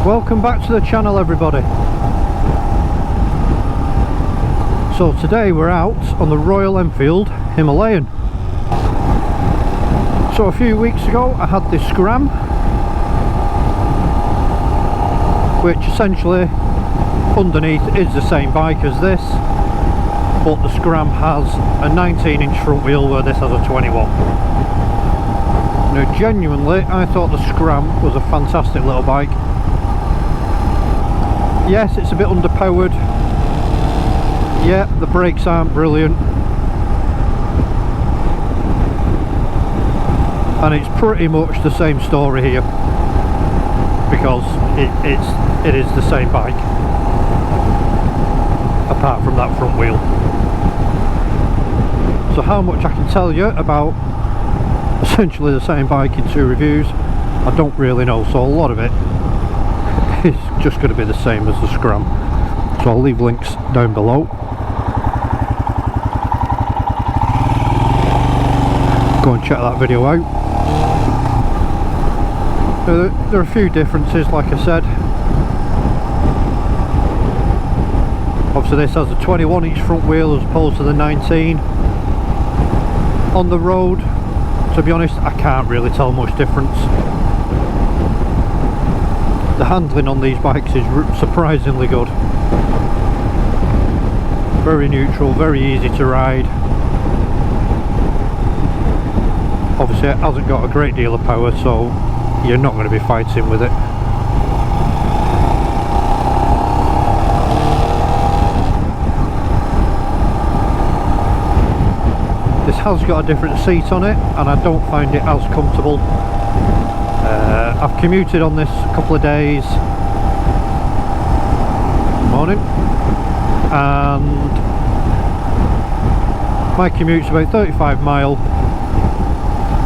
Welcome back to the channel, everybody. So today we're out on the Royal Enfield Himalayan. So a few weeks ago I had this Scram, which essentially underneath is the same bike as this, but the Scram has a 19-inch front wheel where this has a 21. Now genuinely I thought the Scram was a fantastic little bike. Yes, it's a bit underpowered. Yeah, the brakes aren't brilliant. And it's pretty much the same story here, because it is the same bike, apart from that front wheel. So how much I can tell you about essentially the same bike in two reviews, I don't really know. So a lot of it is just going to be the same as the Scram. So I'll leave links down below. Go and check that video out. There are a few differences, like I said. Obviously this has a 21-inch front wheel as opposed to the 19. On the road, to be honest, I can't really tell much difference. The handling on these bikes is surprisingly good. Very neutral, very easy to ride. Obviously it hasn't got a great deal of power, so you're not going to be fighting with it. This has got a different seat on it, and I don't find it as comfortable. I've commuted on this a couple of days, morning, and my commute's about 35 mile.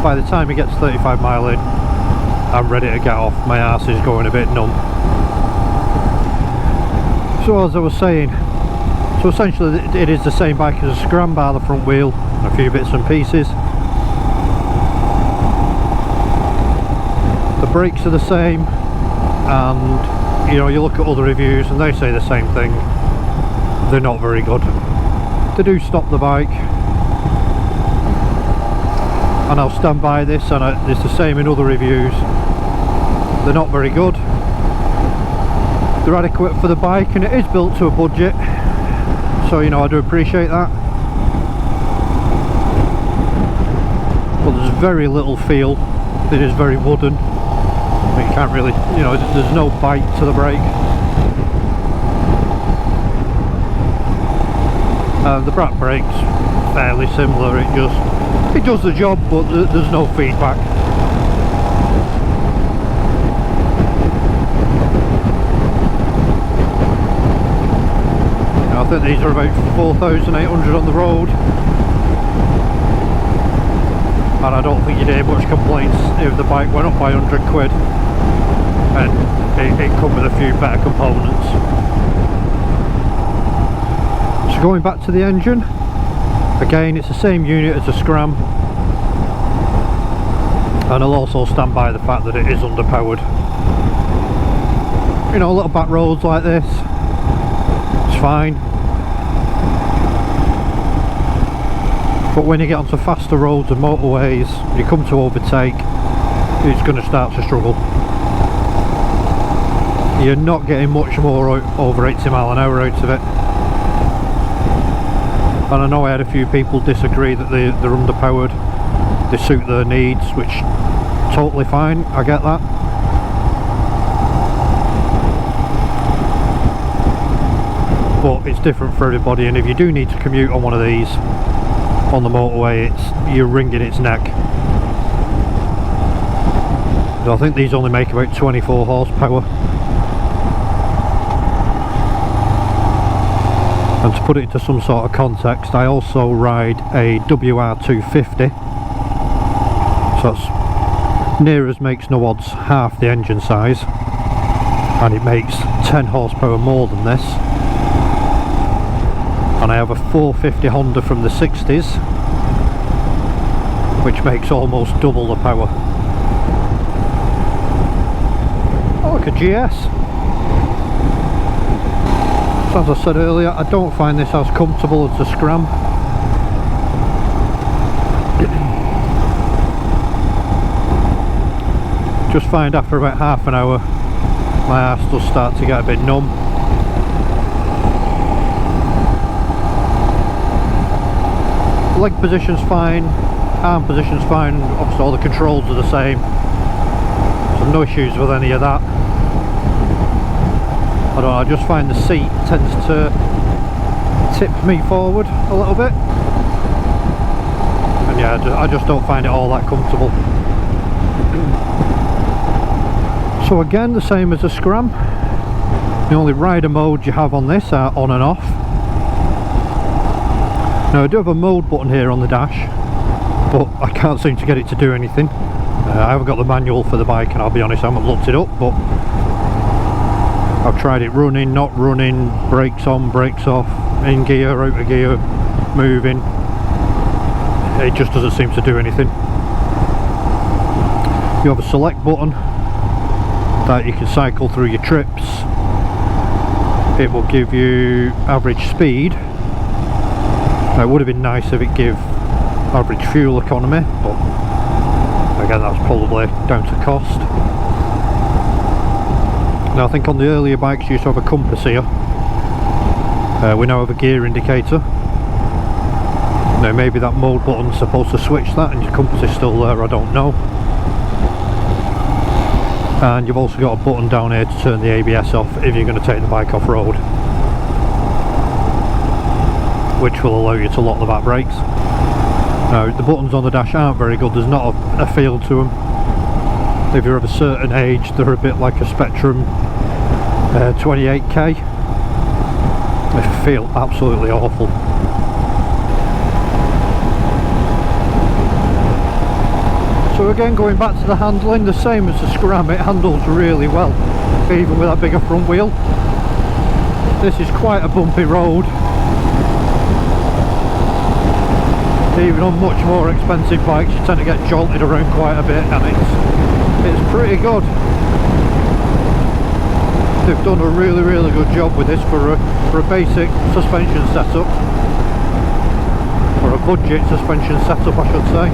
By the time it gets 35 mile in, I'm ready to get off. My arse is going a bit numb. So as I was saying, so essentially it is the same bike as a Scram, bar the front wheel and a few bits and pieces. The brakes are the same, and you know, you look at other reviews and they say the same thing. They're not very good. They do stop the bike, and I'll stand by this, and it's the same in other reviews. They're not very good. They're adequate for the bike, and it is built to a budget, so you know, I do appreciate that. But there's very little feel. It is very wooden. I mean, you can't really, you know, there's no bite to the brake. And the back brake's fairly similar. It does the job, but there's no feedback. Now, I think these are about 4,800 on the road, and I don't think you'd hear much complaints if the bike went up by 100 quid and it come with a few better components. So going back to the engine, again it's the same unit as a Scram, and I'll also stand by the fact that it is underpowered. You know, little back roads like this, it's fine. But when you get onto faster roads and motorways, you come to overtake, it's going to start to struggle. You're not getting much more over 80 mile an hour out of it. And I know I had a few people disagree that they're underpowered. They suit their needs, which totally fine, I get that. But it's different for everybody, and if you do need to commute on one of these on the motorway, you're wringing its neck. I think these only make about 24 horsepower. And to put it into some sort of context, I also ride a WR250, so that's near as makes no odds half the engine size, and it makes 10 horsepower more than this. And I have a 450 Honda from the 60s, which makes almost double the power. Oh, look, a GS. So as I said earlier, I don't find this as comfortable as the Scram. Just find after about half an hour my arse does start to get a bit numb. Leg position's fine, arm position's fine, obviously all the controls are the same, so no issues with any of that. I don't know, I just find the seat tends to tip me forward a little bit, and yeah, I just don't find it all that comfortable. So again, the same as the Scram, the only rider modes you have on this are on and off. Now I do have a mode button here on the dash, but I can't seem to get it to do anything. I haven't got the manual for the bike, and I'll be honest, I haven't looked it up, but I've tried it running, not running, brakes on, brakes off, in gear, out of gear, moving. It just doesn't seem to do anything. You have a select button that you can cycle through your trips. It will give you average speed. Now, it would have been nice if it gave average fuel economy, but again, that's probably down to cost. Now I think on the earlier bikes you used to have a compass here. We now have a gear indicator. Now maybe that mode button's supposed to switch that and your compass is still there, I don't know. And you've also got a button down here to turn the ABS off if you're going to take the bike off road, which will allow you to lock the back brakes. Now the buttons on the dash aren't very good, there's not a feel to them. If you're of a certain age, they're a bit like a Spectrum 28K. They feel absolutely awful. So again, going back to the handling, the same as the Scram, it handles really well, even with that bigger front wheel. This is quite a bumpy road. Even on much more expensive bikes you tend to get jolted around quite a bit, and it's pretty good. They've done a really good job with this for a basic suspension setup, or a budget suspension setup I should say.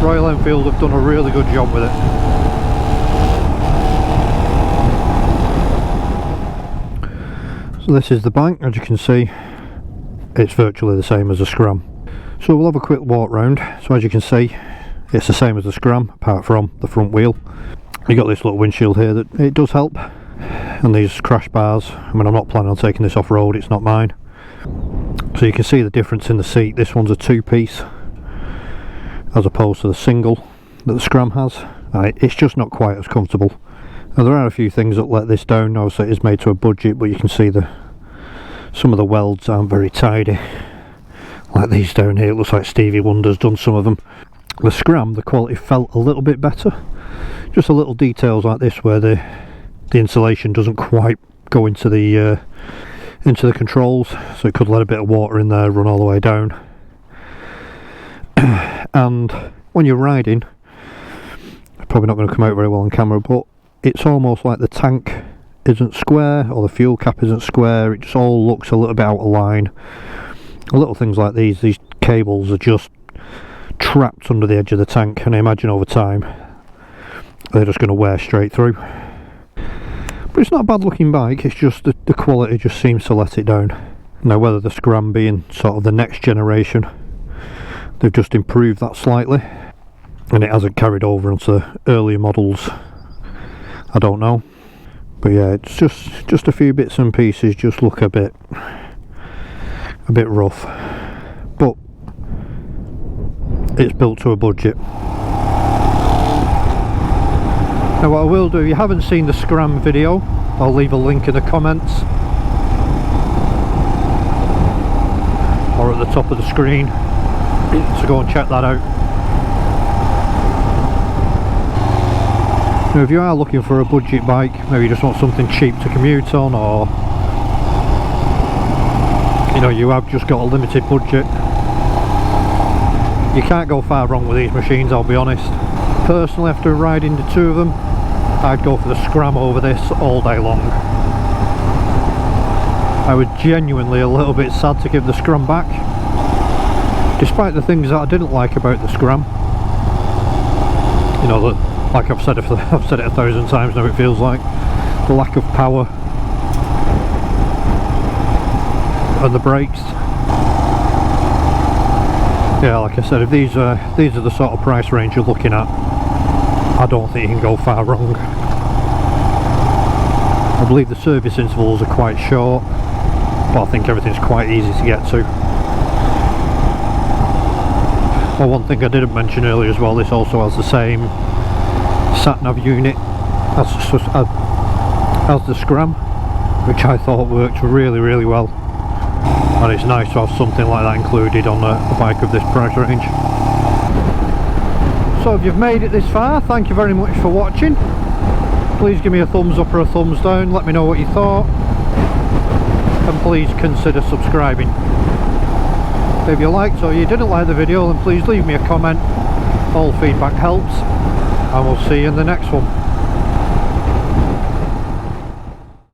Royal Enfield have done a really good job with it. So this is the bike, as you can see it's virtually the same as the Scram. So we'll have a quick walk round. So as you can see, it's the same as the Scram apart from the front wheel. You got this little windshield here that it does help, and these crash bars. I mean, I'm not planning on taking this off road, it's not mine. So you can see the difference in the seat. This one's a two-piece as opposed to the single that the Scram has. It's just not quite as comfortable. Now there are a few things that let this down. Obviously it is made to a budget, but you can see some of the welds aren't very tidy. Like these down here, it looks like Stevie Wonder's done some of them. The Scram, the quality felt a little bit better. Just a little details like this where the insulation doesn't quite go into the controls, so it could let a bit of water in there, run all the way down. And when you're riding, probably not going to come out very well on camera, but it's almost like the tank isn't square or the fuel cap isn't square. It just all looks a little bit out of line. Little things like these cables are just trapped under the edge of the tank, and I imagine over time they're just going to wear straight through. But it's not a bad looking bike, it's just the quality just seems to let it down. Now whether the Scram being sort of the next generation, they've just improved that slightly and it hasn't carried over onto the earlier models, I don't know. But yeah, it's just a few bits and pieces just look a bit rough, but it's built to a budget. Now what I will do, if you haven't seen the Scram video, I'll leave a link in the comments or at the top of the screen, so go and check that out. Now if you are looking for a budget bike, maybe you just want something cheap to commute on, or you know, you have just got a limited budget, you can't go far wrong with these machines, I'll be honest. Personally, after riding the two of them, I'd go for the Scram over this all day long. I was genuinely a little bit sad to give the Scram back, despite the things that I didn't like about the Scram. You know, that, like I've said it 1,000 times now, it feels like the lack of power and the brakes. Yeah, like I said, if these are the sort of price range you're looking at, I don't think you can go far wrong. I believe the service intervals are quite short, but I think everything's quite easy to get to. Well, one thing I didn't mention earlier as well, this also has the same sat-nav unit as the Scram, which I thought worked really, really well. And it's nice to have something like that included on a bike of this price range. So if you've made it this far, thank you very much for watching. Please give me a thumbs up or a thumbs down, let me know what you thought, and please consider subscribing. If you liked or you didn't like the video, then please leave me a comment. All feedback helps, and we'll see you in the next one.